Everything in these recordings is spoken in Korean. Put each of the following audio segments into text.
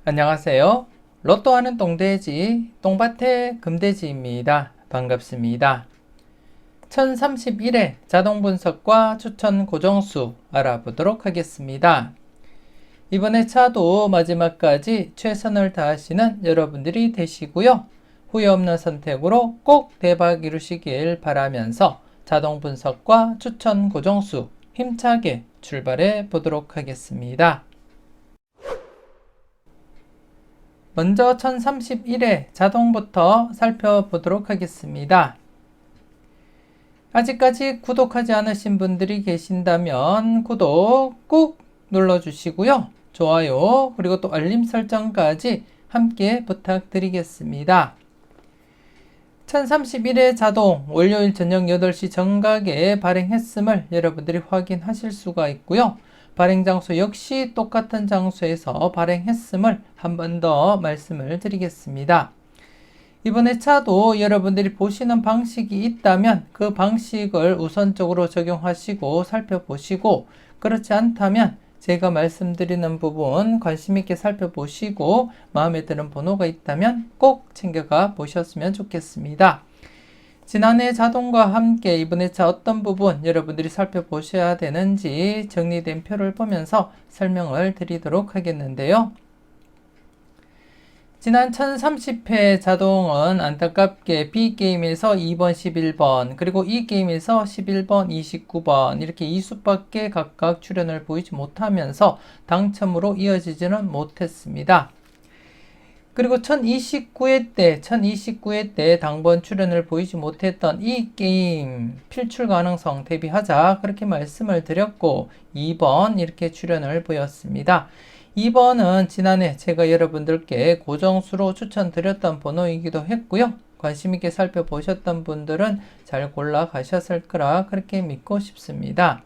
안녕하세요. 로또 하는 똥돼지, 똥밭의 금돼지입니다. 반갑습니다. 1031회 자동 분석과 추천 고정수 알아보도록 하겠습니다. 이번에 차도 마지막까지 최선을 다하시는 여러분들이 되시고요. 후회 없는 선택으로 꼭 대박 이루시길 바라면서 자동 분석과 추천 고정수 힘차게 출발해 보도록 하겠습니다. 먼저 1031회 자동부터 살펴보도록 하겠습니다. 아직까지 구독하지 않으신 분들이 계신다면 구독 꾹 눌러주시고요. 좋아요 그리고 또 알림 설정까지 함께 부탁드리겠습니다. 1031회 자동 월요일 저녁 8시 정각에 발행했음을 여러분들이 확인하실 수가 있고요. 발행 장소 역시 똑같은 장소에서 발행했음을 한 번 더 말씀을 드리겠습니다. 이번에 차도 여러분들이 보시는 방식이 있다면 그 방식을 우선적으로 적용하시고 살펴보시고, 그렇지 않다면 제가 말씀드리는 부분 관심 있게 살펴보시고 마음에 드는 번호가 있다면 꼭 챙겨가 보셨으면 좋겠습니다. 지난해 자동과 함께 이번에 차 어떤 부분 여러분들이 살펴보셔야 되는지 정리된 표를 보면서 설명을 드리도록 하겠는데요. 지난 1030회 자동은 안타깝게 B게임에서 2번, 11번, 그리고 E게임에서 11번, 29번 이렇게 2수밖에 각각 출연을 보이지 못하면서 당첨으로 이어지지는 못했습니다. 그리고 1029회 때 당번 출연을 보이지 못했던 이 게임 필출 가능성 대비하자 그렇게 말씀을 드렸고 2번 이렇게 출연을 보였습니다. 2번은 지난해 제가 여러분들께 고정수로 추천드렸던 번호이기도 했고요. 관심있게 살펴보셨던 분들은 잘 골라 가셨을 거라 그렇게 믿고 싶습니다.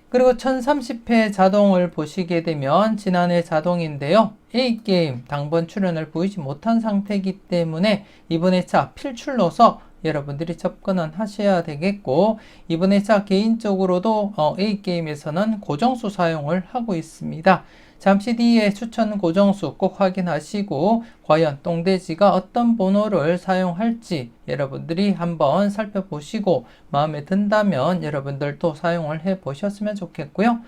그리고 1030회 자동을 보시게 되면 지난해 자동인데요. A게임 당번 출연을 보이지 못한 상태이기 때문에 이번에 차 필출로서 여러분들이 접근은 하셔야 되겠고, 이번에 차 개인적으로도 A게임에서는 고정수 사용을 하고 있습니다. 잠시 뒤에 추천 고정수 꼭 확인하시고 과연 똥돼지가 어떤 번호를 사용할지 여러분들이 한번 살펴보시고 마음에 든다면 여러분들도 사용을 해 보셨으면 좋겠고요.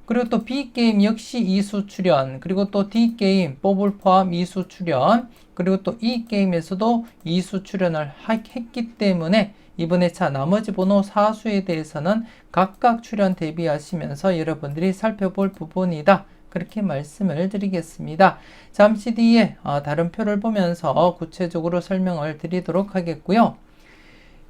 그리고 또 B게임 역시 2수 출연, 그리고 또 D게임 뽑을 포함 2수 출연, 그리고 또 E게임에서도 2수 출연을 했기 때문에 이번에 차 나머지 번호 4수에 대해서는 각각 출연 대비하시면서 여러분들이 살펴볼 부분이다. 그렇게 말씀을 드리겠습니다. 잠시 뒤에 다른 표를 보면서 구체적으로 설명을 드리도록 하겠고요.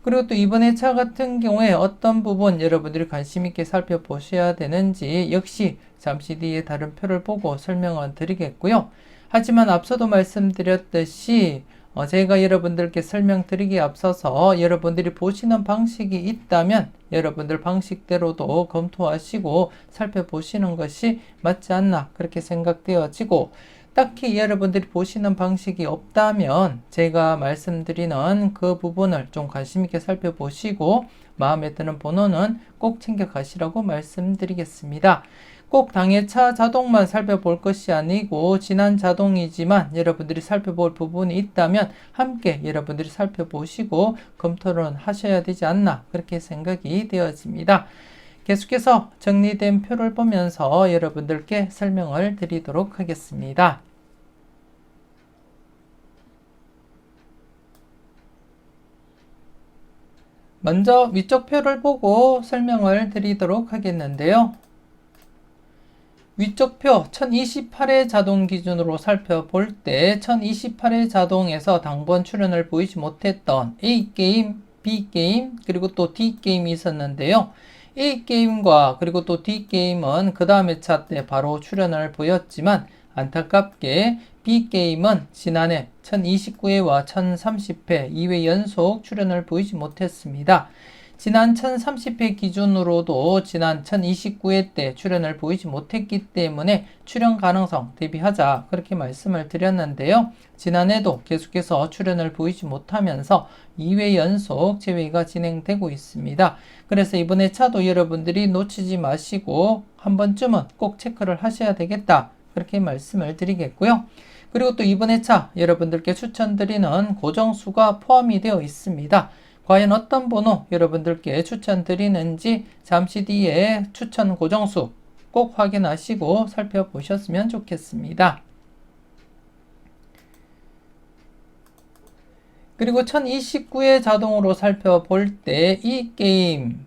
그리고 또 이번에 차 같은 경우에 어떤 부분 여러분들이 관심 있게 살펴보셔야 되는지 역시 잠시 뒤에 다른 표를 보고 설명을 드리겠고요. 하지만 앞서도 말씀드렸듯이 제가 여러분들께 설명드리기에 앞서서 여러분들이 보시는 방식이 있다면 여러분들 방식대로도 검토하시고 살펴보시는 것이 맞지 않나 그렇게 생각되어지고, 딱히 여러분들이 보시는 방식이 없다면 제가 말씀드리는 그 부분을 좀 관심 있게 살펴보시고 마음에 드는 번호는 꼭 챙겨 가시라고 말씀드리겠습니다. 꼭 당해차 자동만 살펴볼 것이 아니고 지난 자동이지만 여러분들이 살펴볼 부분이 있다면 함께 여러분들이 살펴보시고 검토를 하셔야 되지 않나 그렇게 생각이 되어집니다. 계속해서 정리된 표를 보면서 여러분들께 설명을 드리도록 하겠습니다. 먼저 위쪽 표를 보고 설명을 드리도록 하겠는데요. 위쪽 표 1028회 자동 기준으로 살펴볼 때 1028회 자동에서 당번 출연을 보이지 못했던 A게임, B게임, 그리고 또 D게임이 있었는데요. A게임과 그리고 또 D게임은 그 다음에 차 때 바로 출연을 보였지만 안타깝게 B게임은 지난해 1029회와 1030회 2회 연속 출연을 보이지 못했습니다. 지난 1030회 기준으로도 지난 1029회 때 출연을 보이지 못했기 때문에 출연 가능성 대비하자 그렇게 말씀을 드렸는데요. 지난해도 계속해서 출연을 보이지 못하면서 2회 연속 재회가 진행되고 있습니다. 그래서 이번에 차도 여러분들이 놓치지 마시고 한 번쯤은 꼭 체크를 하셔야 되겠다 그렇게 말씀을 드리겠고요. 그리고 또 이번 회차 여러분들께 추천드리는 고정수가 포함이 되어 있습니다. 과연 어떤 번호 여러분들께 추천드리는지 잠시 뒤에 추천 고정수 꼭 확인하시고 살펴보셨으면 좋겠습니다. 그리고 1029회 자동으로 살펴볼 때 이 게임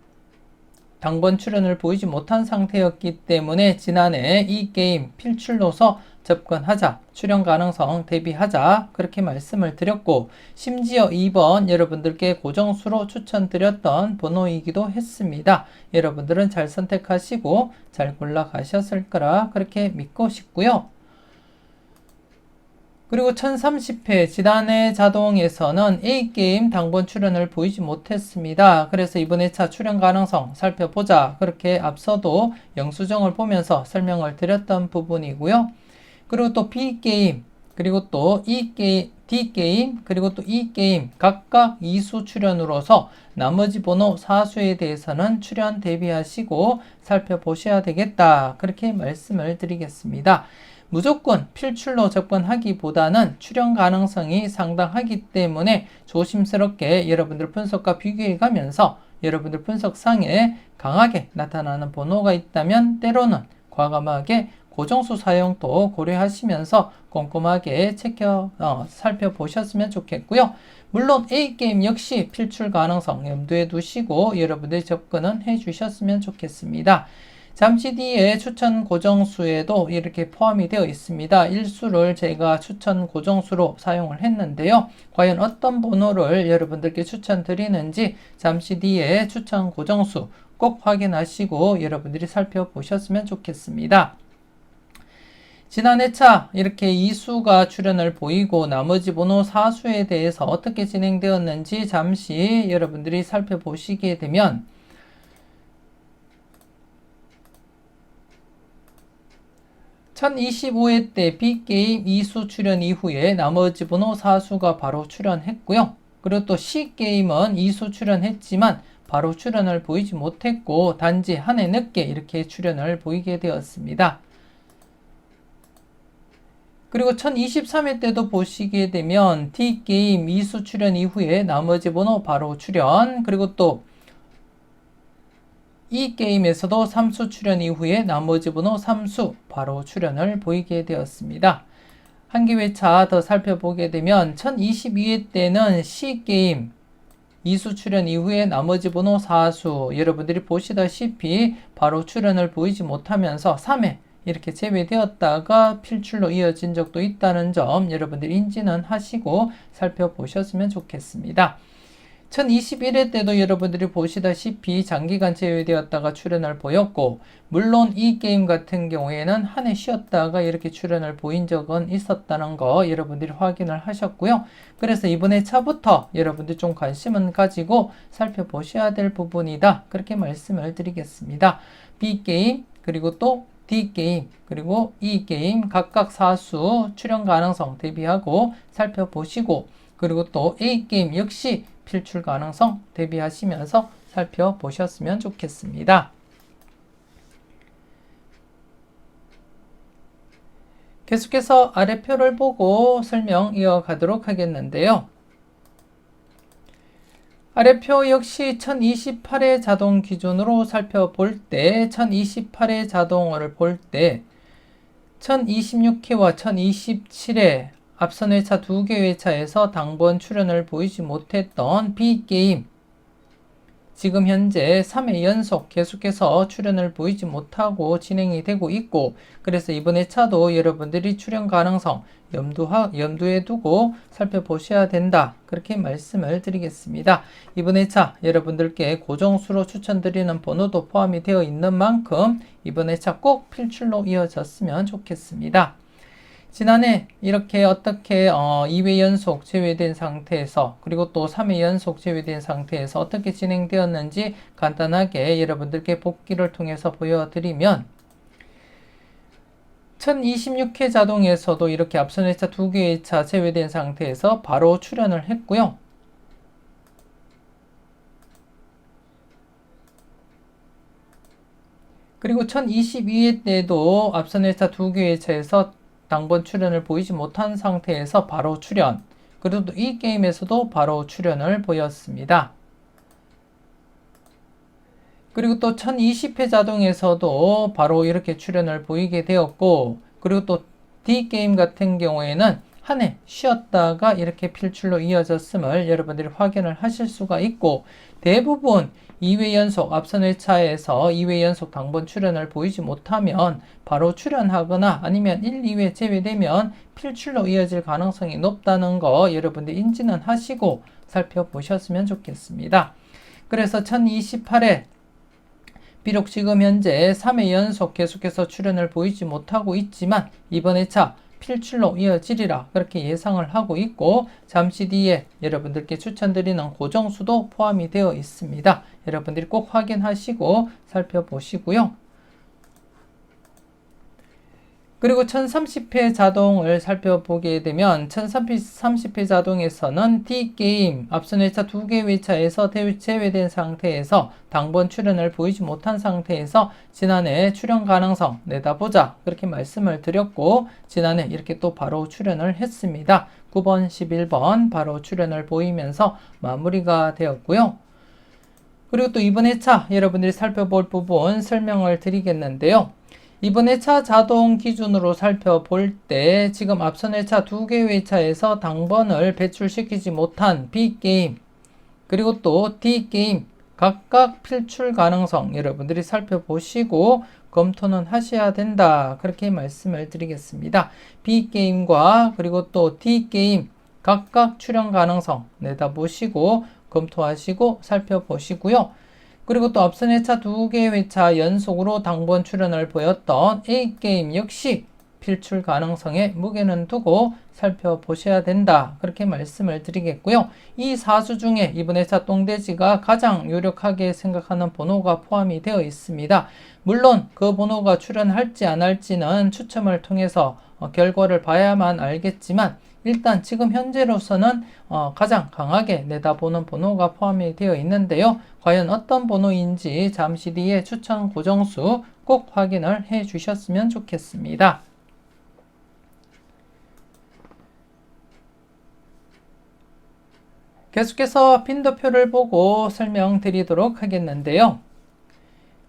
당번 출연을 보이지 못한 상태였기 때문에 지난해 이 게임 필출로서 접근하자, 출연 가능성 대비하자 그렇게 말씀을 드렸고, 심지어 2번 여러분들께 고정수로 추천드렸던 번호이기도 했습니다. 여러분들은 잘 선택하시고 잘 골라가셨을 거라 그렇게 믿고 싶고요. 그리고 1030회 지난해 자동에서는 A게임 당번 출연을 보이지 못했습니다. 그래서 이번 회차 출연 가능성 살펴보자 그렇게 앞서도 영수증을 보면서 설명을 드렸던 부분이고요. 그리고 또 B게임, 그리고 또 D게임, 그리고 또 E게임 각각 2수 출연으로서 나머지 번호 4수에 대해서는 출연 대비하시고 살펴보셔야 되겠다 그렇게 말씀을 드리겠습니다. 무조건 필출로 접근하기보다는 출연 가능성이 상당하기 때문에 조심스럽게 여러분들 분석과 비교해 가면서 여러분들 분석상에 강하게 나타나는 번호가 있다면 때로는 과감하게 고정수 사용도 고려하시면서 꼼꼼하게 살펴보셨으면 좋겠고요. 물론 A게임 역시 필출 가능성 염두에 두시고 여러분들이 접근은 해주셨으면 좋겠습니다. 잠시 뒤에 추천 고정수에도 이렇게 포함이 되어 있습니다. 1수를 제가 추천 고정수로 사용을 했는데요. 과연 어떤 번호를 여러분들께 추천드리는지 잠시 뒤에 추천 고정수 꼭 확인하시고 여러분들이 살펴보셨으면 좋겠습니다. 지난 회차 이렇게 2수가 출연을 보이고 나머지 번호 4수에 대해서 어떻게 진행되었는지 잠시 여러분들이 살펴보시게 되면 1025회 때 B게임 2수 출연 이후에 나머지 번호 4수가 바로 출연했고요. 그리고 또 C게임은 2수 출연했지만 바로 출연을 보이지 못했고 단지 한 해 늦게 이렇게 출연을 보이게 되었습니다. 그리고 1023회 때도 보시게 되면 D게임 2수 출연 이후에 나머지 번호 바로 출연, 그리고 또 이 게임에서도 3수 출연 이후에 나머지 번호 3수 바로 출연을 보이게 되었습니다. 한 기회차 더 살펴보게 되면 1022회 때는 C게임 2수 출연 이후에 나머지 번호 4수 여러분들이 보시다시피 바로 출연을 보이지 못하면서 3회 이렇게 제외되었다가 필출로 이어진 적도 있다는 점 여러분들이 인지는 하시고 살펴보셨으면 좋겠습니다. 1021회 때도 여러분들이 보시다시피 장기간 제외되었다가 출연을 보였고, 물론 이 게임 같은 경우에는 한 해 쉬었다가 이렇게 출연을 보인 적은 있었다는 거 여러분들이 확인을 하셨고요. 그래서 이번 회차부터 여러분들 좀 관심은 가지고 살펴보셔야 될 부분이다 그렇게 말씀을 드리겠습니다. B게임 그리고 또 D게임 그리고 E게임 각각 4수 출연 가능성 대비하고 살펴보시고, 그리고 또 A게임 역시 필출 가능성 대비하시면서 살펴보셨으면 좋겠습니다. 계속해서 아래 표를 보고 설명 이어가도록 하겠는데요. 아래표 역시 1028회 자동 기준으로 살펴볼 때 1028회 자동을 볼 때 1026회와 1027회 앞선 회차 2개 회차에서 당번 출연을 보이지 못했던 B게임 지금 현재 3회 연속 계속해서 출연을 보이지 못하고 진행이 되고 있고, 그래서 이번 회차도 여러분들이 출연 가능성 염두에 두고 살펴보셔야 된다 그렇게 말씀을 드리겠습니다. 이번 회차 여러분들께 고정수로 추천드리는 번호도 포함이 되어 있는 만큼 이번 회차 꼭 필출로 이어졌으면 좋겠습니다. 지난해 이렇게 어떻게 2회 연속 제외된 상태에서 그리고 또 3회 연속 제외된 상태에서 어떻게 진행되었는지 간단하게 여러분들께 복기를 통해서 보여드리면 1026회 자동에서도 이렇게 앞선 회차 2개 회차 제외된 상태에서 바로 출연을 했고요. 그리고 1022회 때도 앞선 회차 2개 회차에서 당번 출연을 보이지 못한 상태에서 바로 출연, 그리고 또 이 게임에서도 바로 출연을 보였습니다. 그리고 또 1020회 자동에서도 바로 이렇게 출연을 보이게 되었고, 그리고 또 D게임 같은 경우에는 한 해 쉬었다가 이렇게 필출로 이어졌음을 여러분들이 확인을 하실 수가 있고, 대부분 2회 연속, 앞선 회차에서 2회 연속 당번 출연을 보이지 못하면 바로 출연하거나 아니면 1, 2회 제외되면 필출로 이어질 가능성이 높다는 거 여러분들 인지는 하시고 살펴보셨으면 좋겠습니다. 그래서 1028회 비록 지금 현재 3회 연속 계속해서 출연을 보이지 못하고 있지만 이번 회차 필출로 이어지리라 그렇게 예상을 하고 있고, 잠시 뒤에 여러분들께 추천드리는 고정수도 포함이 되어 있습니다. 여러분들이 꼭 확인하시고 살펴보시고요. 그리고 1030회 자동을 살펴보게 되면 1030회 자동에서는 D게임 앞선 회차 2개 회차에서 제외된 상태에서 당번 출연을 보이지 못한 상태에서 지난해 출연 가능성 내다보자 그렇게 말씀을 드렸고, 지난해 이렇게 또 바로 출연을 했습니다. 9번, 11번 바로 출연을 보이면서 마무리가 되었고요. 그리고 또 이번 회차 여러분들이 살펴볼 부분 설명을 드리겠는데요. 이번 회차 자동 기준으로 살펴볼 때 지금 앞선 회차 2개 회차에서 당번을 배출시키지 못한 B게임 그리고 또 D게임 각각 필출 가능성 여러분들이 살펴보시고 검토는 하셔야 된다 그렇게 말씀을 드리겠습니다. B게임과 그리고 또 D게임 각각 출연 가능성 내다보시고 검토하시고 살펴보시고요. 그리고 또 앞선 회차 2개 회차 연속으로 당번 출연을 보였던 A게임 역시 필출 가능성에 무게는 두고 살펴보셔야 된다 그렇게 말씀을 드리겠고요. 이 사수 중에 이번 회차 똥돼지가 가장 유력하게 생각하는 번호가 포함이 되어 있습니다. 물론 그 번호가 출연할지 안 할지는 추첨을 통해서 결과를 봐야만 알겠지만 일단 지금 현재로서는 가장 강하게 내다보는 번호가 포함이 되어 있는데요. 과연 어떤 번호인지 잠시 뒤에 추천 고정수 꼭 확인을 해 주셨으면 좋겠습니다. 계속해서 빈도표를 보고 설명드리도록 하겠는데요.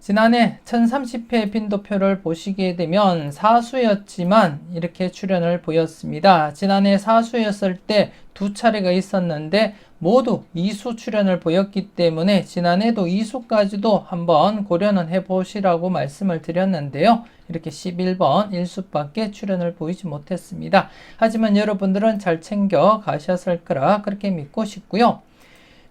지난해 1030회 빈도표를 보시게 되면 사수였지만 이렇게 출연을 보였습니다. 지난해 사수였을 때 2차례가 있었는데 모두 2수 출연을 보였기 때문에 지난해도 2수까지도 한번 고려는 해보시라고 말씀을 드렸는데요. 이렇게 11번 1수밖에 출연을 보이지 못했습니다. 하지만 여러분들은 잘 챙겨 가셨을 거라 그렇게 믿고 싶고요.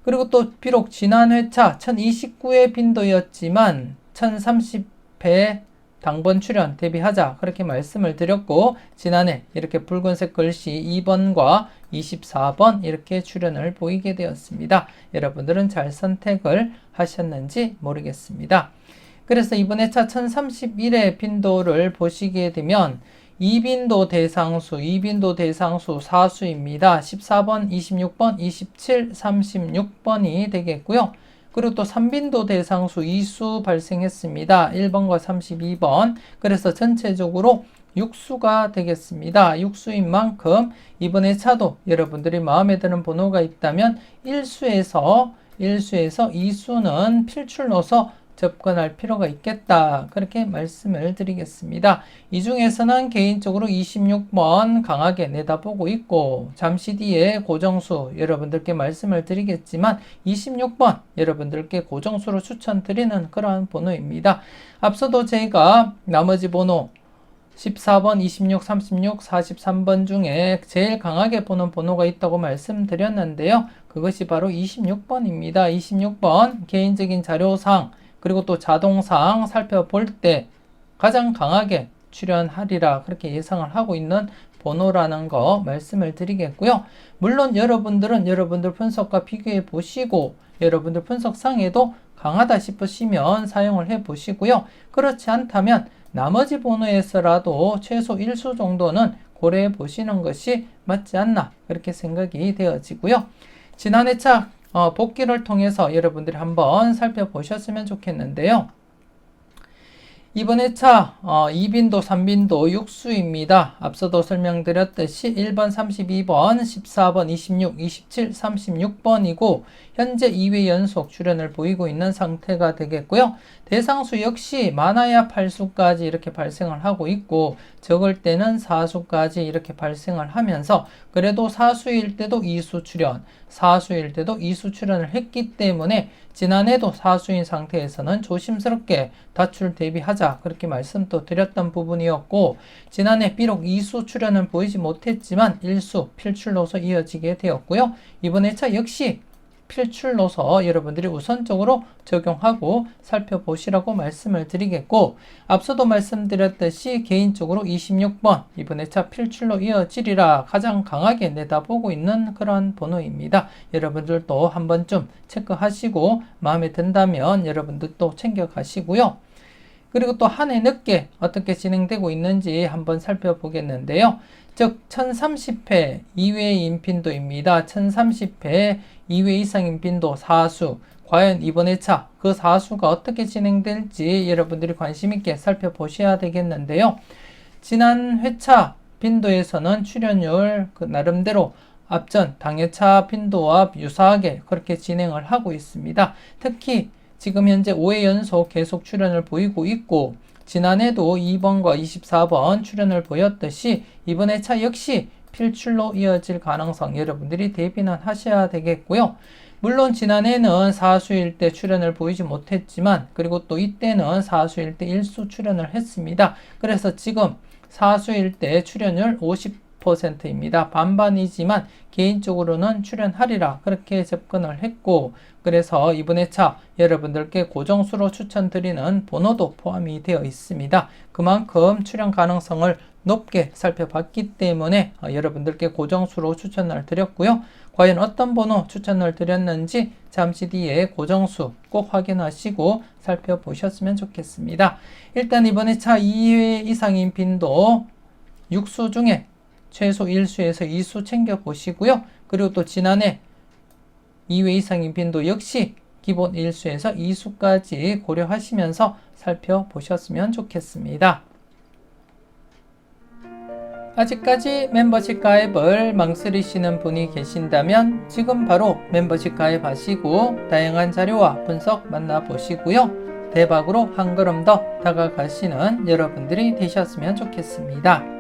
그리고 또 비록 지난 회차 1029회 빈도였지만 1030회 당번 출연 대비하자 그렇게 말씀을 드렸고, 지난해 이렇게 붉은색 글씨 2번과 24번 이렇게 출연을 보이게 되었습니다. 여러분들은 잘 선택을 하셨는지 모르겠습니다. 그래서 이번 회차 1031회 빈도를 보시게 되면 2빈도 대상수 사수입니다. 14번, 26번, 27, 36번이 되겠고요. 그리고 또 3빈도 대상수 2수 발생했습니다. 1번과 32번. 그래서 전체적으로 6수가 되겠습니다. 6수인 만큼 이번 회차도 여러분들이 마음에 드는 번호가 있다면 1수에서 2수는 필출로서 접근할 필요가 있겠다 그렇게 말씀을 드리겠습니다. 이 중에서는 개인적으로 26번 강하게 내다보고 있고, 잠시 뒤에 고정수 여러분들께 말씀을 드리겠지만 26번 여러분들께 고정수로 추천드리는 그러한 번호입니다. 앞서도 제가 나머지 번호 14번, 26, 36, 43번 중에 제일 강하게 보는 번호가 있다고 말씀드렸는데요. 그것이 바로 26번입니다. 26번 개인적인 자료상 그리고 또 자동상 살펴볼 때 가장 강하게 출연하리라 그렇게 예상을 하고 있는 번호라는 거 말씀을 드리겠고요. 물론 여러분들은 여러분들 분석과 비교해 보시고 여러분들 분석상에도 강하다 싶으시면 사용을 해 보시고요. 그렇지 않다면 나머지 번호에서라도 최소 1수 정도는 고려해 보시는 것이 맞지 않나 그렇게 생각이 되어지고요. 지난 회차 복기를 통해서 여러분들이 한번 살펴보셨으면 좋겠는데요. 이번 회차 2빈도, 3빈도 육수입니다. 앞서도 설명드렸듯이 1번, 32번, 14번, 26, 27, 36번이고 현재 2회 연속 출현을 보이고 있는 상태가 되겠고요. 대상수 역시 많아야 8수까지 이렇게 발생을 하고 있고 적을 때는 4수까지 이렇게 발생을 하면서 그래도 4수일 때도 2수 출현, 4수일 때도 2수 출현을 했기 때문에 지난해도 4수인 상태에서는 조심스럽게 다출 대비하자 그렇게 말씀도 드렸던 부분이었고 지난해 비록 2수 출현은 보이지 못했지만 1수 필출로서 이어지게 되었고요. 이번 회차 역시 필출로서 여러분들이 우선적으로 적용하고 살펴보시라고 말씀을 드리겠고 앞서도 말씀드렸듯이 개인적으로 26번 이번 회차 필출로 이어지리라 가장 강하게 내다보고 있는 그런 번호입니다. 여러분들도 한 번쯤 체크하시고 마음에 든다면 여러분들도 챙겨가시고요. 그리고 또 한 해 늦게 어떻게 진행되고 있는지 한번 살펴보겠는데요. 즉 1030회 2회 인빈도입니다. 1030회 2회 이상인 빈도 4수 과연 이번 회차 그 4수가 어떻게 진행될지 여러분들이 관심 있게 살펴보셔야 되겠는데요. 지난 회차 빈도에서는 출연율 나름대로 앞전 당회차 빈도와 유사하게 그렇게 진행을 하고 있습니다. 특히 지금 현재 5회 연속 계속 출연을 보이고 있고 지난해도 2번과 24번 출연을 보였듯이 이번 회차 역시 필출로 이어질 가능성 여러분들이 대비는 하셔야 되겠고요. 물론 지난해는 4수일 때 출연을 보이지 못했지만 그리고 또 이때는 4수일 때 1수 출연을 했습니다. 그래서 지금 4수일 때 출연율 50%입니다. 반반이지만 개인적으로는 출연하리라 그렇게 접근을 했고 그래서 이번 회차 여러분들께 고정수로 추천드리는 번호도 포함이 되어 있습니다. 그만큼 출연 가능성을 높게 살펴봤기 때문에 여러분들께 고정수로 추천을 드렸고요. 과연 어떤 번호 추천을 드렸는지 잠시 뒤에 고정수 꼭 확인하시고 살펴보셨으면 좋겠습니다. 일단 이번 회차 2회 이상인 빈도 6수 중에 최소 1수에서 2수 챙겨보시고요. 그리고 또 지난해 2회 이상인 빈도 역시 기본 1수에서 2수까지 고려하시면서 살펴보셨으면 좋겠습니다. 아직까지 멤버십 가입을 망설이시는 분이 계신다면 지금 바로 멤버십 가입하시고 다양한 자료와 분석 만나보시고요. 대박으로 한 걸음 더 다가가시는 여러분들이 되셨으면 좋겠습니다.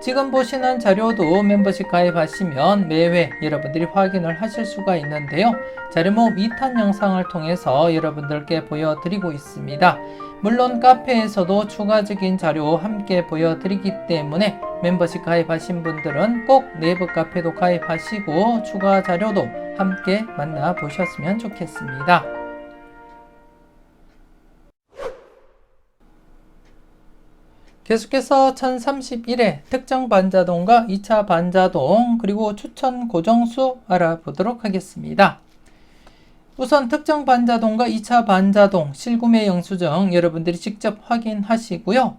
지금 보시는 자료도 멤버십 가입하시면 매회 여러분들이 확인을 하실 수가 있는데요. 자료 모음 2탄 영상을 통해서 여러분들께 보여드리고 있습니다. 물론 카페에서도 추가적인 자료 함께 보여드리기 때문에 멤버십 가입하신 분들은 꼭 내부 카페도 가입하시고 추가 자료도 함께 만나보셨으면 좋겠습니다. 계속해서 1031회 특정 반자동과 2차 반자동 그리고 추천 고정수 알아보도록 하겠습니다. 우선 특정 반자동과 2차 반자동 실구매 영수증 여러분들이 직접 확인하시고요.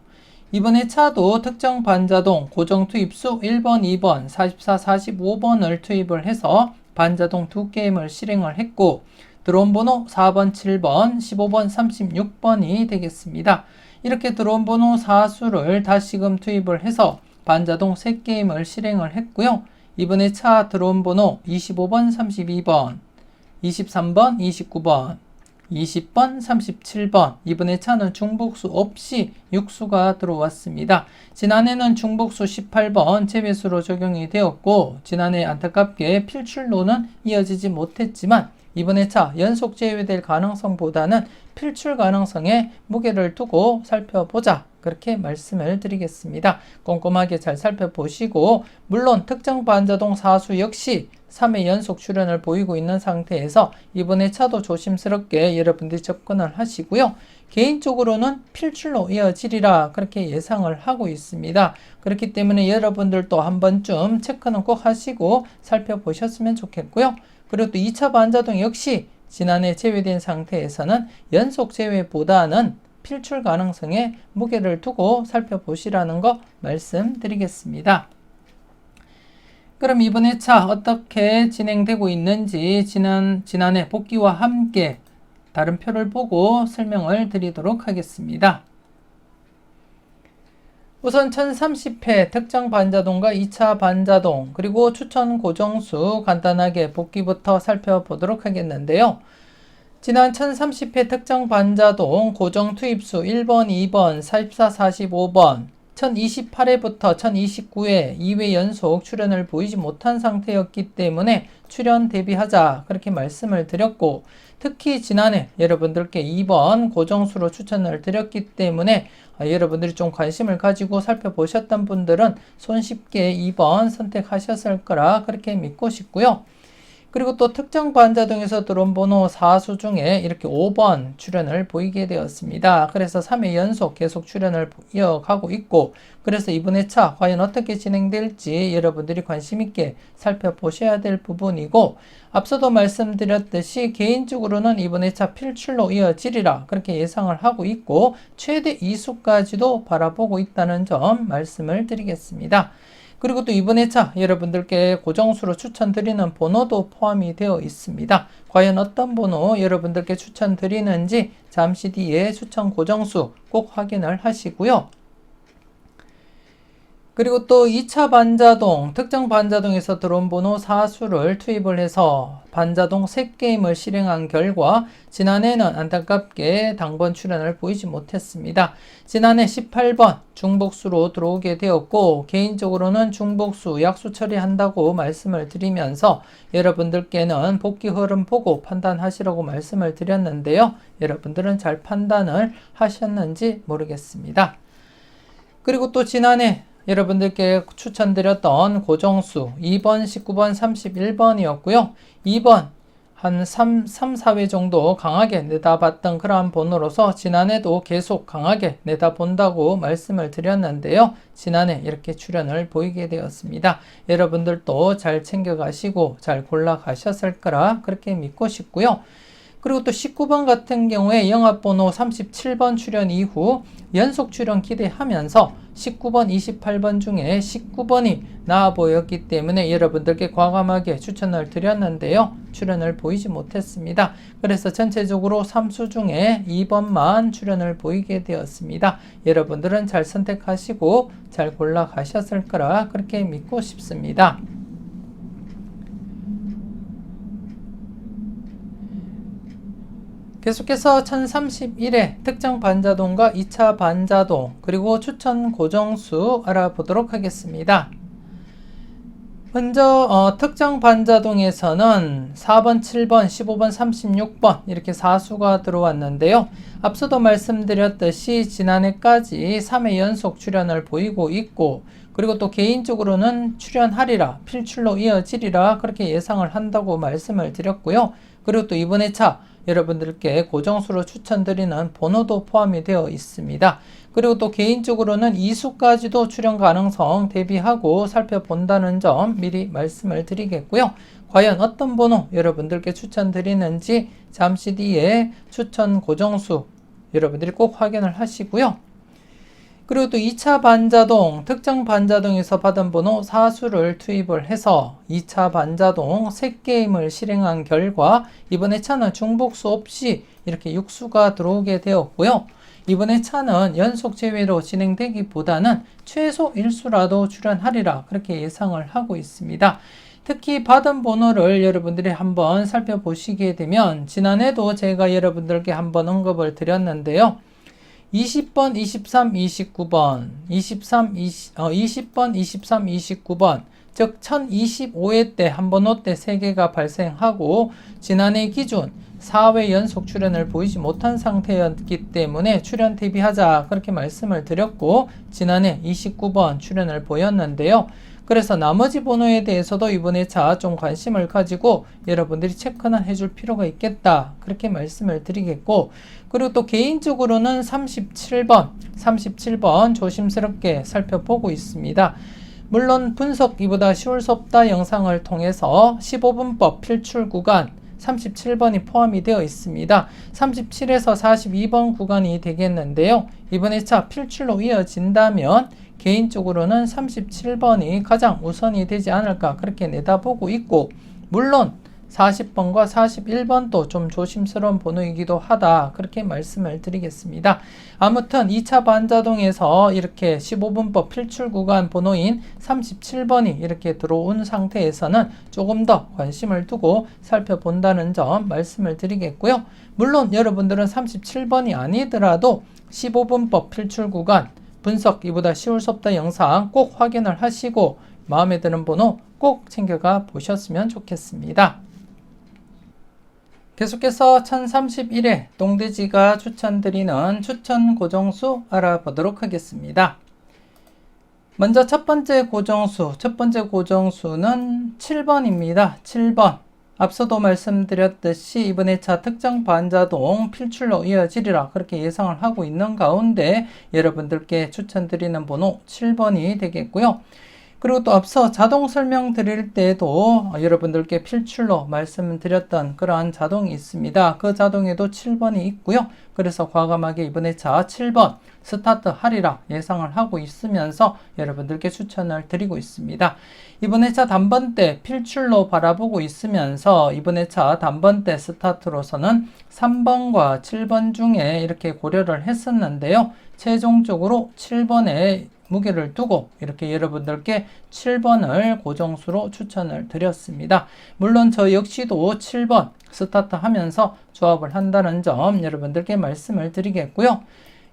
이번 회차도 특정 반자동 고정 투입수 1번, 2번, 44, 45번을 투입을 해서 반자동 2게임을 실행을 했고 들어온 번호 4번, 7번, 15번, 36번이 되겠습니다. 이렇게 들어온 번호 4수를 다시금 투입을 해서 반자동 3게임을 실행을 했고요. 이번 회차 들어온 번호 25번, 32번, 23번, 29번, 20번, 37번 이번 회차는 중복수 없이 6수가 들어왔습니다. 지난해는 중복수 18번 제외수로 적용이 되었고 지난해 안타깝게 필출로는 이어지지 못했지만 이번 회차 연속 제외될 가능성보다는 필출 가능성에 무게를 두고 살펴보자 그렇게 말씀을 드리겠습니다. 꼼꼼하게 잘 살펴보시고 물론 특정 반자동 4수 역시 3회 연속 출현을 보이고 있는 상태에서 이번 회차도 조심스럽게 여러분들이 접근을 하시고요. 개인적으로는 필출로 이어지리라 그렇게 예상을 하고 있습니다. 그렇기 때문에 여러분들도 한 번쯤 체크는 꼭 하시고 살펴보셨으면 좋겠고요. 그리고 또 2차 반자동 역시 지난해 제외된 상태에서는 연속 제외보다는 필출 가능성에 무게를 두고 살펴보시라는 거 말씀드리겠습니다. 그럼 이번 회차 어떻게 진행되고 있는지 지난해 복귀와 함께 다른 표를 보고 설명을 드리도록 하겠습니다. 우선 1030회 특정 반자동과 2차 반자동 그리고 추천 고정수 간단하게 복기부터 살펴보도록 하겠는데요. 지난 1030회 특정 반자동 고정 투입수 1번, 2번, 44, 45번 1028회부터 1029회 2회 연속 출연을 보이지 못한 상태였기 때문에 출연 대비하자 그렇게 말씀을 드렸고, 특히 지난해 여러분들께 2번 고정수로 추천을 드렸기 때문에 여러분들이 좀 관심을 가지고 살펴보셨던 분들은 손쉽게 2번 선택하셨을 거라 그렇게 믿고 싶고요. 그리고 또 특정 반자동에서 들어온 번호 4수 중에 이렇게 5번 출연을 보이게 되었습니다. 그래서 3회 연속 계속 출연을 이어가고 있고, 그래서 이번 회차 과연 어떻게 진행될지 여러분들이 관심 있게 살펴보셔야 될 부분이고, 앞서도 말씀드렸듯이 개인적으로는 이번 회차 필출로 이어지리라 그렇게 예상을 하고 있고, 최대 2수까지도 바라보고 있다는 점 말씀을 드리겠습니다. 그리고 또 이번 회차 여러분들께 고정수로 추천드리는 번호도 포함이 되어 있습니다. 과연 어떤 번호 여러분들께 추천드리는지 잠시 뒤에 추천 고정수 꼭 확인을 하시고요. 그리고 또 2차 반자동, 특정 반자동에서 들어온 번호 4수를 투입을 해서 반자동 3게임을 실행한 결과 지난해는 안타깝게 당번 출연을 보이지 못했습니다. 지난해 18번 중복수로 들어오게 되었고, 개인적으로는 중복수 약수 처리한다고 말씀을 드리면서 여러분들께는 복귀 흐름 보고 판단하시라고 말씀을 드렸는데요. 여러분들은 잘 판단을 하셨는지 모르겠습니다. 그리고 또 지난해 여러분들께 추천드렸던 고정수 2번, 19번, 31번이었고요. 2번 한 3, 4회 정도 강하게 내다봤던 그러한 번호로서 지난해도 계속 강하게 내다본다고 말씀을 드렸는데요. 지난해 이렇게 출연을 보이게 되었습니다. 여러분들도 잘 챙겨가시고 잘 골라가셨을 거라 그렇게 믿고 싶고요. 그리고 또 19번 같은 경우에 영합번호 37번 출연 이후 연속 출연 기대하면서 19번, 28번 중에 19번이 나아 보였기 때문에 여러분들께 과감하게 추천을 드렸는데요. 출연을 보이지 못했습니다. 그래서 전체적으로 3수 중에 2번만 출연을 보이게 되었습니다. 여러분들은 잘 선택하시고 잘 골라가셨을 거라 그렇게 믿고 싶습니다. 계속해서 1031회 특정 반자동과 2차 반자동 그리고 추천 고정수 알아보도록 하겠습니다. 먼저 특정 반자동에서는 4번, 7번, 15번, 36번 이렇게 4수가 들어왔는데요. 앞서도 말씀드렸듯이 지난해까지 3회 연속 출연을 보이고 있고, 그리고 또 개인적으로는 출연하리라, 필출로 이어지리라 그렇게 예상을 한다고 말씀을 드렸고요. 그리고 또 이번 회차 여러분들께 고정수로 추천드리는 번호도 포함이 되어 있습니다. 그리고 또 개인적으로는 2수까지도 출연 가능성 대비하고 살펴본다는 점 미리 말씀을 드리겠고요. 과연 어떤 번호 여러분들께 추천드리는지 잠시 뒤에 추천 고정수 여러분들이 꼭 확인을 하시고요. 그리고 또 2차 반자동, 특정 반자동에서 받은 번호 4수를 투입을 해서 2차 반자동 3게임을 실행한 결과 이번 회차는 중복수 없이 이렇게 6수가 들어오게 되었고요. 이번 회차는 연속 제외로 진행되기보다는 최소 1수라도 출연하리라 그렇게 예상을 하고 있습니다. 특히 받은 번호를 여러분들이 한번 살펴보시게 되면 지난해도 제가 여러분들께 한번 언급을 드렸는데요. 20번, 23, 29번, 20번, 23, 29번, 즉 1025회 때 한 번호 때 3개가 발생하고 지난해 기준 4회 연속 출연을 보이지 못한 상태였기 때문에 출연 대비하자 그렇게 말씀을 드렸고, 지난해 29번 출연을 보였는데요. 그래서 나머지 번호에 대해서도 이번 회차 좀 관심을 가지고 여러분들이 체크는 해줄 필요가 있겠다 그렇게 말씀을 드리겠고, 그리고 또 개인적으로는 37번 조심스럽게 살펴보고 있습니다. 물론 분석 이보다 쉬울 수 없다 영상을 통해서 15분법 필출 구간 37번이 포함이 되어 있습니다. 37에서 42번 구간이 되겠는데요. 이번 회차 필출로 이어진다면 개인적으로는 37번이 가장 우선이 되지 않을까 그렇게 내다보고 있고, 물론 40번과 41번도 좀 조심스러운 번호이기도 하다. 그렇게 말씀을 드리겠습니다. 아무튼 2차 반자동에서 이렇게 15분법 필출 구간 번호인 37번이 이렇게 들어온 상태에서는 조금 더 관심을 두고 살펴본다는 점 말씀을 드리겠고요. 물론 여러분들은 37번이 아니더라도 15분법 필출 구간 분석 이보다 쉬울 수 없다 영상 꼭 확인을 하시고 마음에 드는 번호 꼭 챙겨가 보셨으면 좋겠습니다. 계속해서 1031회 똥돼지가 추천드리는 추천 고정수 알아보도록 하겠습니다. 먼저 첫 번째 고정수는 7번입니다. 7번. 앞서도 말씀드렸듯이 이번 회차 특정 반자동 필출로 이어지리라 그렇게 예상을 하고 있는 가운데 여러분들께 추천드리는 번호 7번이 되겠고요. 그리고 또 앞서 자동 설명 드릴 때도 여러분들께 필출로 말씀드렸던 그러한 자동이 있습니다. 그 자동에도 7번이 있고요. 그래서 과감하게 이번 회차 7번 스타트 하리라 예상을 하고 있으면서 여러분들께 추천을 드리고 있습니다. 이번 회차 단번대 필출로 바라보고 있으면서 이번 회차 단번대 스타트로서는 3번과 7번 중에 이렇게 고려를 했었는데요. 최종적으로 7번에 무게를 두고 이렇게 여러분들께 7번을 고정수로 추천을 드렸습니다. 물론 저 역시도 7번 스타트 하면서 조합을 한다는 점 여러분들께 말씀을 드리겠고요.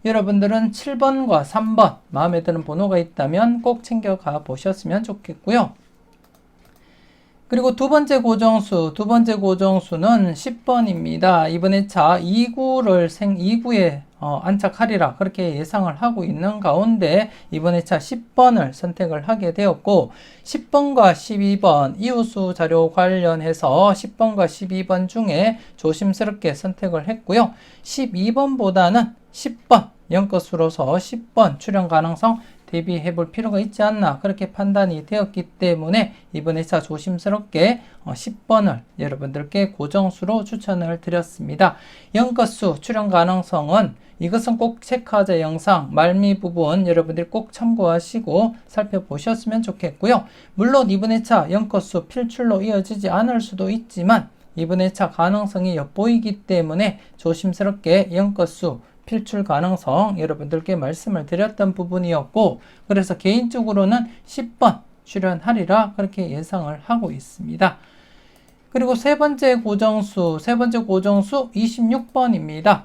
여러분들은 7번과 3번 마음에 드는 번호가 있다면 꼭 챙겨가 보셨으면 좋겠고요. 그리고 두 번째 고정수는 10번입니다. 이번 회차 2구에 안착하리라 그렇게 예상을 하고 있는 가운데 이번 회차 10번을 선택을 하게 되었고 10번과 12번 이웃수 자료 관련해서 10번과 12번 중에 조심스럽게 선택을 했고요. 12번보다는 10번 0것으로서 10번 출현 가능성 대비해 볼 필요가 있지 않나 그렇게 판단이 되었기 때문에 이번 회차 조심스럽게 10번을 여러분들께 고정수로 추천을 드렸습니다. 0것수 출현 가능성은 이것은 꼭 체크하자 영상 말미 부분 여러분들이 꼭 참고하시고 살펴보셨으면 좋겠고요. 물론 이번 회차 0것수 필출로 이어지지 않을 수도 있지만 이번 회차 가능성이 엿보이기 때문에 조심스럽게 0것수 필출 가능성 여러분들께 말씀을 드렸던 부분이었고 그래서 개인적으로는 10번 출연하리라 그렇게 예상을 하고 있습니다. 그리고 세 번째 고정수 26번입니다.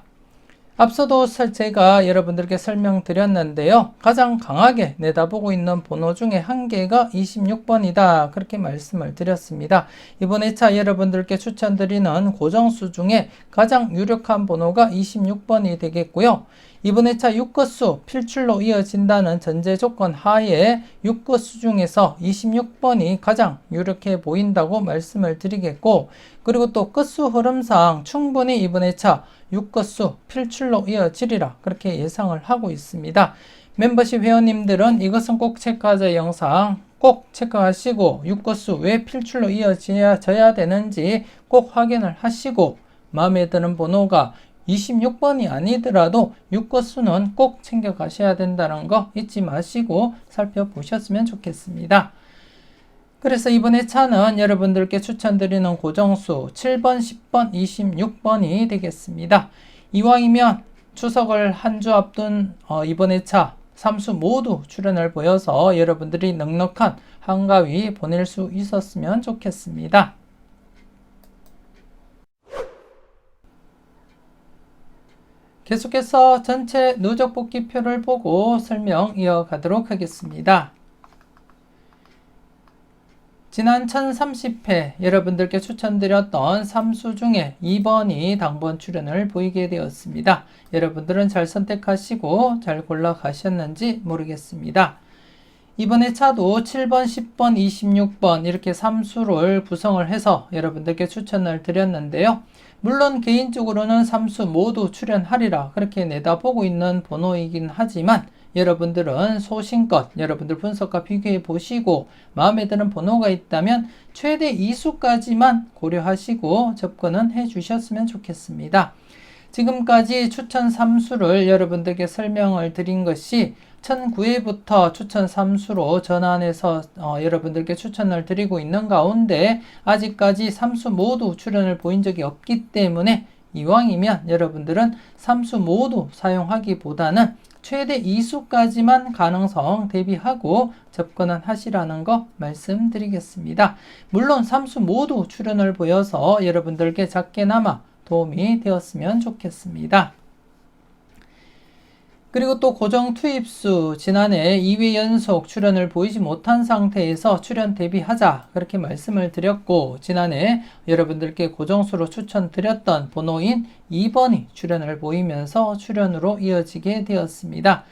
앞서도 제가 여러분들께 설명드렸는데요. 가장 강하게 내다보고 있는 번호 중에 한 개가 26번이다. 그렇게 말씀을 드렸습니다. 이번 회차 여러분들께 추천드리는 고정수 중에 가장 유력한 번호가 26번이 되겠고요. 이번 회차 6것수 필출로 이어진다는 전제 조건 하에 6것수 중에서 26번이 가장 유력해 보인다고 말씀을 드리겠고 그리고 또 끝수 흐름상 충분히 이번 회차 6것수 필출로 이어지리라 그렇게 예상을 하고 있습니다. 멤버십 회원님들은 이것은 꼭 체크하자 영상 꼭 체크하시고 6것수 왜 필출로 이어져야 되는지 꼭 확인을 하시고 마음에 드는 번호가 26번이 아니더라도 6것수는 꼭 챙겨가셔야 된다는 거 잊지 마시고 살펴보셨으면 좋겠습니다. 그래서 이번 회차는 여러분들께 추천드리는 고정수 7번, 10번, 26번이 되겠습니다. 이왕이면 추석을 한 주 앞둔 이번 회차 3수 모두 출연을 보여서 여러분들이 넉넉한 한가위 보낼 수 있었으면 좋겠습니다. 계속해서 전체 누적 복귀표를 보고 설명 이어가도록 하겠습니다. 지난 1030회 여러분들께 추천드렸던 3수 중에 2번이 당번 출연을 보이게 되었습니다. 여러분들은 잘 선택하시고 잘 골라 가셨는지 모르겠습니다. 이번 회차도 7번, 10번, 26번 이렇게 3수를 구성을 해서 여러분들께 추천을 드렸는데요. 물론 개인적으로는 3수 모두 출연하리라 그렇게 내다보고 있는 번호이긴 하지만 여러분들은 소신껏 여러분들 분석과 비교해 보시고 마음에 드는 번호가 있다면 최대 2수까지만 고려하시고 접근은 해 주셨으면 좋겠습니다. 지금까지 추천 3수를 여러분들께 설명을 드린 것이 1009회부터 추천 3수로 전환해서 여러분들께 추천을 드리고 있는 가운데 아직까지 3수 모두 출연을 보인 적이 없기 때문에 이왕이면 여러분들은 3수 모두 사용하기보다는 최대 2수까지만 가능성 대비하고 접근은 하시라는 거 말씀드리겠습니다. 물론 3수 모두 출연을 보여서 여러분들께 작게나마 도움이 되었으면 좋겠습니다. 그리고 또 고정 투입수 지난해 2회 연속 출연을 보이지 못한 상태에서 출연 대비하자 그렇게 말씀을 드렸고 지난해 여러분들께 고정수로 추천드렸던 번호인 2번이 출연을 보이면서 출연으로 이어지게 되었습니다.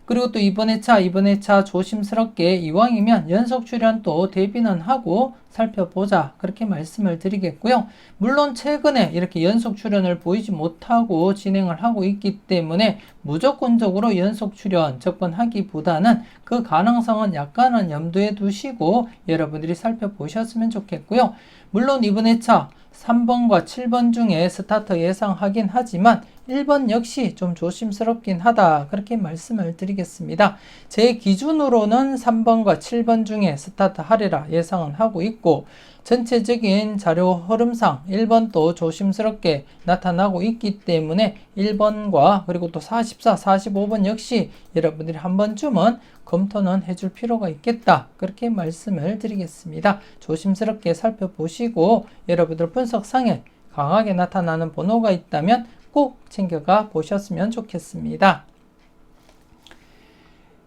그리고 또 이번 회차 조심스럽게 이왕이면 연속 출연 또 대비는 하고 살펴보자 그렇게 말씀을 드리겠고요. 물론 최근에 이렇게 연속 출연을 보이지 못하고 진행을 하고 있기 때문에 무조건적으로 연속 출연 접근하기보다는 그 가능성은 약간은 염두에 두시고 여러분들이 살펴보셨으면 좋겠고요. 물론 이번 회차 3번과 7번 중에 스타트 예상하긴 하지만 1번 역시 좀 조심스럽긴 하다 그렇게 말씀을 드리겠습니다. 제 기준으로는 3번과 7번 중에 스타트 하리라 예상은 하고 있고 전체적인 자료 흐름상 1번도 조심스럽게 나타나고 있기 때문에 1번과 그리고 또 44, 45번 역시 여러분들이 한 번쯤은 검토는 해줄 필요가 있겠다 그렇게 말씀을 드리겠습니다. 조심스럽게 살펴보시고 여러분들 분석상에 강하게 나타나는 번호가 있다면 꼭 챙겨가 보셨으면 좋겠습니다.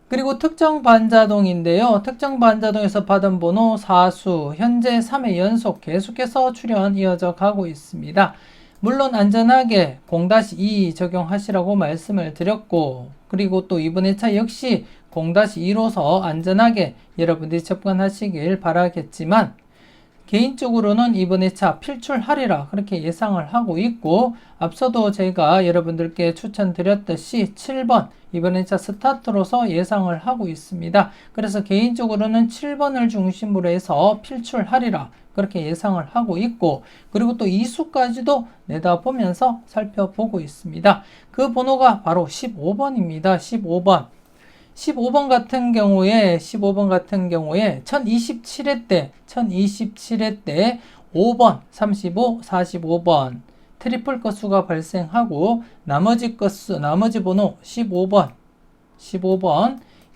그리고 특정 반자동인데요. 특정 반자동에서 받은 번호 4수 현재 3회 연속 계속해서 출연 이어져 가고 있습니다. 물론 안전하게 0-2 적용하시라고 말씀을 드렸고 그리고 또 이번 회차 역시 0-2로서 안전하게 여러분들이 접근하시길 바라겠지만 개인적으로는 이번 회차 필출하리라 그렇게 예상을 하고 있고 앞서도 제가 여러분들께 추천드렸듯이 7번 이번 회차 스타트로서 예상을 하고 있습니다. 그래서 개인적으로는 7번을 중심으로 해서 필출하리라 그렇게 예상을 하고 있고 그리고 또 2수까지도 내다보면서 살펴보고 있습니다. 그 번호가 바로 15번입니다. 15번 같은 경우에 1027회 때 5번, 35, 45번 트리플 건수가 발생하고 나머지 번호 15번,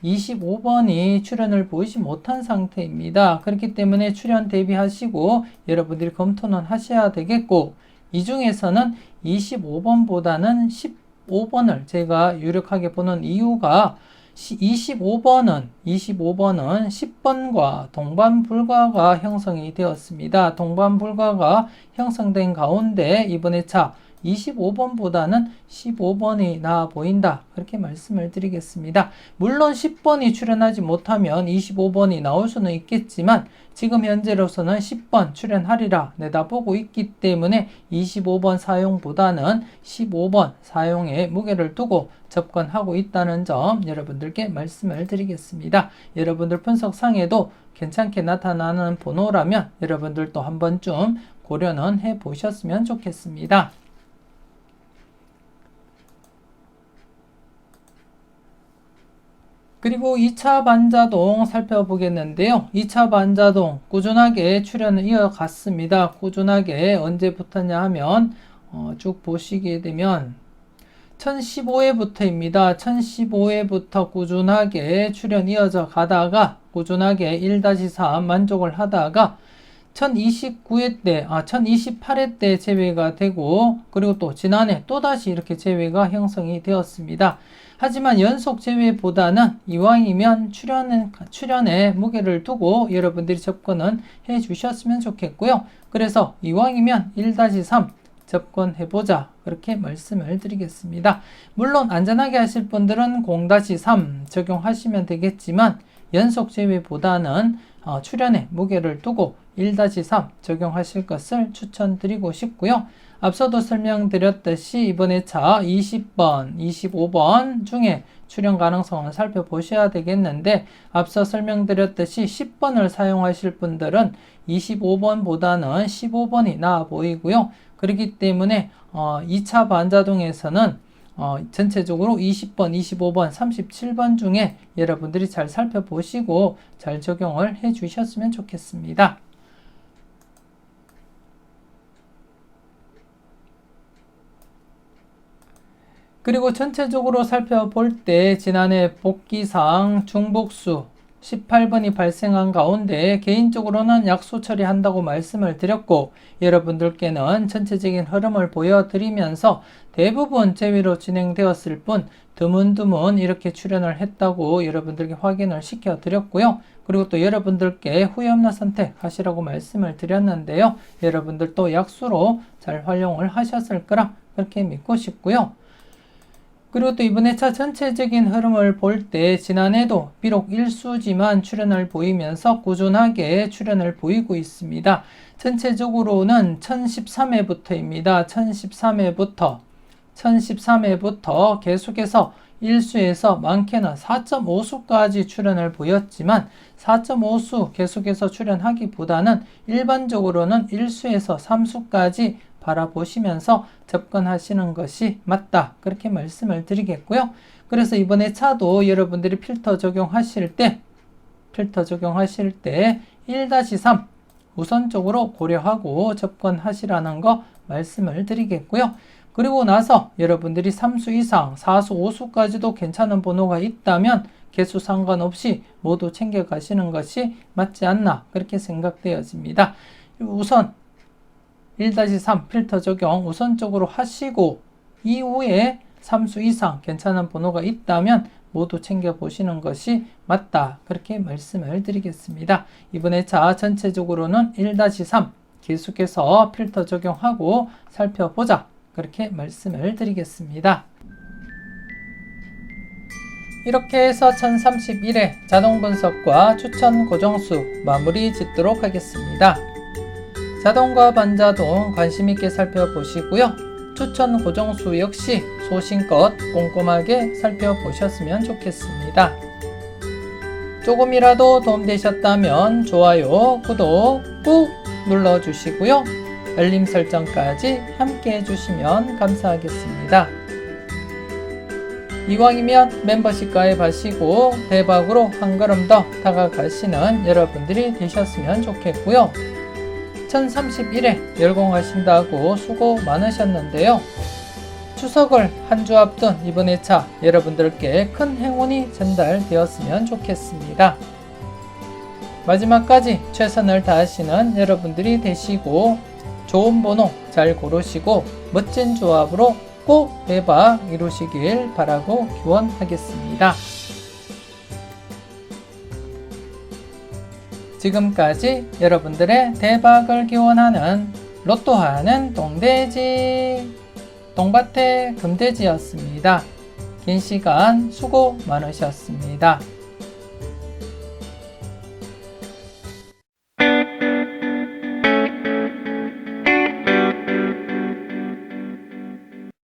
25번이 출연을 보이지 못한 상태입니다. 그렇기 때문에 출연 대비하시고 여러분들이 검토는 하셔야 되겠고 이 중에서는 25번보다는 15번을 제가 유력하게 보는 이유가 25번은 10번과 동반 불가가 형성이 되었습니다. 동반 불가가 형성된 가운데 이번 회차 25번보다는 15번이 나아 보인다. 그렇게 말씀을 드리겠습니다. 물론 10번이 출연하지 못하면 25번이 나올 수는 있겠지만 지금 현재로서는 10번 출연하리라 내다보고 있기 때문에 25번 사용보다는 15번 사용에 무게를 두고 접근하고 있다는 점 여러분들께 말씀을 드리겠습니다. 여러분들 분석상에도 괜찮게 나타나는 번호라면 여러분들도 한 번쯤 고려는 해 보셨으면 좋겠습니다. 그리고 2차 반자동 살펴보겠는데요. 2차 반자동 꾸준하게 출연을 이어갔습니다. 꾸준하게 언제부터냐 하면 쭉 보시게 되면 1015회부터입니다. 1015회부터 꾸준하게 출연 이어져 가다가 꾸준하게 1-3 만족을 하다가 1028회 때 제외가 되고 그리고 또 지난해 또다시 이렇게 제외가 형성이 되었습니다. 하지만 연속 제외보다는 이왕이면 출연에 무게를 두고 여러분들이 접근은 해 주셨으면 좋겠고요. 그래서 이왕이면 1-3 접근해보자 그렇게 말씀을 드리겠습니다. 물론 안전하게 하실 분들은 0-3 적용하시면 되겠지만 연속 제외보다는 출연에 무게를 두고 1-3 적용하실 것을 추천드리고 싶고요. 앞서도 설명드렸듯이 이번 회차 20번, 25번 중에 출연 가능성을 살펴보셔야 되겠는데, 앞서 설명드렸듯이 10번을 사용하실 분들은 25번보다는 15번이 나아 보이고요. 그렇기 때문에 2차 반자동에서는 전체적으로 20번, 25번, 37번 중에 여러분들이 잘 살펴보시고 잘 적용을 해 주셨으면 좋겠습니다. 그리고 전체적으로 살펴볼 때 지난해 복기상 중복수 18번이 발생한 가운데 개인적으로는 약수 처리한다고 말씀을 드렸고, 여러분들께는 전체적인 흐름을 보여드리면서 대부분 제외로 진행되었을 뿐 드문드문 이렇게 출연을 했다고 여러분들께 확인을 시켜드렸고요. 그리고 또 여러분들께 후회 없는 선택 하시라고 말씀을 드렸는데요. 여러분들도 약수로 잘 활용을 하셨을 거라 그렇게 믿고 싶고요. 그리고 또 이번 회차 전체적인 흐름을 볼 때 지난해도 비록 일수지만 출현을 보이면서 꾸준하게 출현을 보이고 있습니다. 전체적으로는 1013회부터입니다. 1013회부터 계속해서 일수에서 많게는 4.5수까지 출현을 보였지만 4.5수 계속해서 출현하기보다는 일반적으로는 1수에서 3수까지 바라보시면서 접근하시는 것이 맞다, 그렇게 말씀을 드리겠고요. 그래서 이번에 차도 여러분들이 필터 적용하실 때 1-3 우선적으로 고려하고 접근하시라는 거 말씀을 드리겠고요. 그리고 나서 여러분들이 3수 이상 4수 5수까지도 괜찮은 번호가 있다면 개수 상관없이 모두 챙겨가시는 것이 맞지 않나, 그렇게 생각되어집니다. 우선 1-3 필터 적용 우선적으로 하시고 이후에 3수 이상 괜찮은 번호가 있다면 모두 챙겨보시는 것이 맞다, 그렇게 말씀을 드리겠습니다. 이번 회차 전체적으로는 1-3 계속해서 필터 적용하고 살펴보자, 그렇게 말씀을 드리겠습니다. 이렇게 해서 1031회 자동 분석과 추천 고정수 마무리 짓도록 하겠습니다. 자동과 반자동 관심있게 살펴보시고요. 추천 고정수 역시 소신껏 꼼꼼하게 살펴보셨으면 좋겠습니다. 조금이라도 도움되셨다면 좋아요, 구독 꾹 눌러주시고요. 알림 설정까지 함께 해주시면 감사하겠습니다. 이왕이면 멤버십 가입하시고 대박으로 한 걸음 더 다가가시는 여러분들이 되셨으면 좋겠고요. 1031회 열공하신다고 수고 많으셨는데요. 추석을 한 주 앞둔 이번 회차 여러분들께 큰 행운이 전달되었으면 좋겠습니다. 마지막까지 최선을 다하시는 여러분들이 되시고 좋은 번호 잘 고르시고 멋진 조합으로 꼭 대박 이루시길 바라고 기원하겠습니다. 지금까지 여러분들의 대박을 기원하는 로또하는 똥돼지 똥밭의 금돼지였습니다. 긴 시간 수고 많으셨습니다.